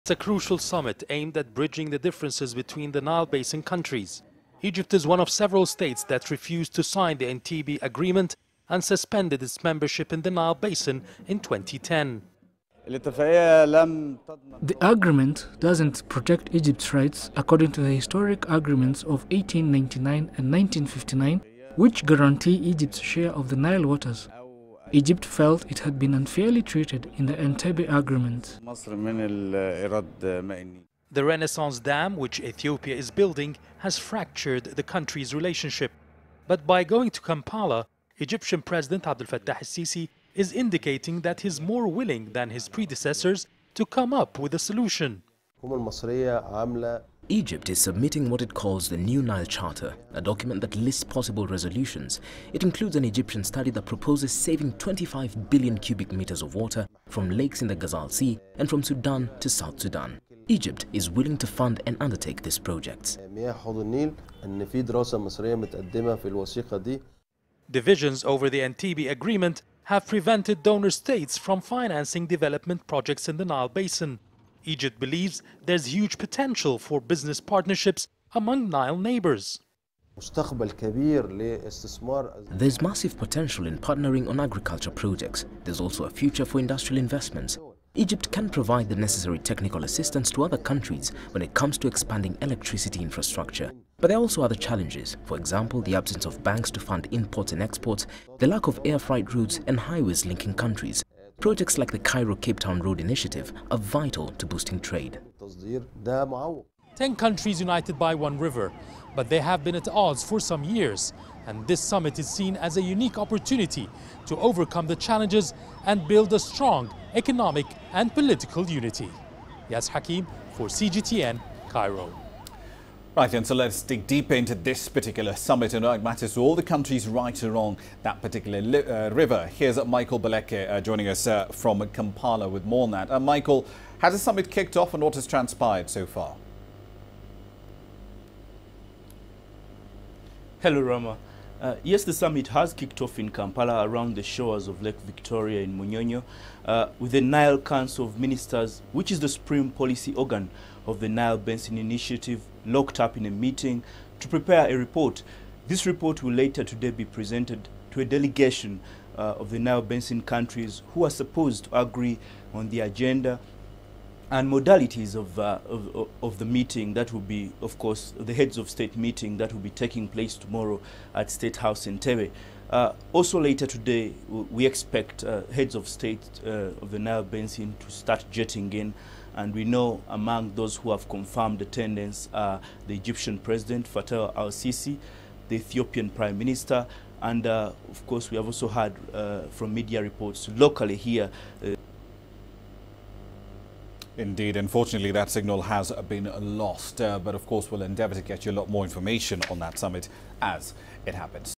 It's a crucial summit aimed at bridging the differences between the Nile Basin countries. Egypt is one of several states that refused to sign the Entebbe Agreement and suspended its membership in the Nile Basin in 2010. The agreement doesn't protect Egypt's rights according to the historic agreements of 1899 and 1959, which guarantee Egypt's share of the Nile waters. Egypt felt it had been unfairly treated in the Entebbe Agreement. The Renaissance Dam, which Ethiopia is building, has fractured the country's relationship. But by going to Kampala, Egyptian President Abdel Fattah El-Sisi is indicating that he's more willing than his predecessors to come up with a solution. Egypt is submitting what it calls the New Nile Charter, a document that lists possible resolutions. It includes an Egyptian study that proposes saving 25 billion cubic meters of water from lakes in the Ghazal Sea and from Sudan to South Sudan. Egypt is willing to fund and undertake these projects. Divisions over the Entebbe Agreement have prevented donor states from financing development projects in the Nile Basin. Egypt believes there's huge potential for business partnerships among Nile neighbors. There's massive potential in partnering on agriculture projects. There's also a future for industrial investments. Egypt can provide the necessary technical assistance to other countries when it comes to expanding electricity infrastructure. But there are also other challenges. For example, the absence of banks to fund imports and exports, the lack of air freight routes and highways linking countries. Projects like the Cairo-Cape Town Road Initiative are vital to boosting trade. 10 countries united by one river, but they have been at odds for some years. And this summit is seen as a unique opportunity to overcome the challenges and build a strong economic and political unity. Yasser Hakim for CGTN, Cairo. Right, and so let's dig deeper into this particular summit and how it matters to all the countries right along that particular river. Here's Michael Baleke joining us from Kampala with more on that. Michael, has the summit kicked off and what has transpired so far? Hello, Rama. Yes, the summit has kicked off in Kampala around the shores of Lake Victoria in Munyonyo with the Nile Council of Ministers, which is the supreme policy organ of the Nile Basin Initiative, locked up in a meeting to prepare a report. This report will later today be presented to a delegation of the Nile Basin countries who are supposed to agree on the agenda and modalities of the meeting that will be, of course, the heads of state meeting that will be taking place tomorrow at State House in Entebbe. Also later today, we expect heads of state of the Nile Basin to start jetting in. And we know among those who have confirmed attendance are the Egyptian President Fattah El-Sisi, the Ethiopian Prime Minister, and of course we have also heard from media reports locally here. Indeed, unfortunately that signal has been lost, but of course we'll endeavour to get you a lot more information on that summit as it happens.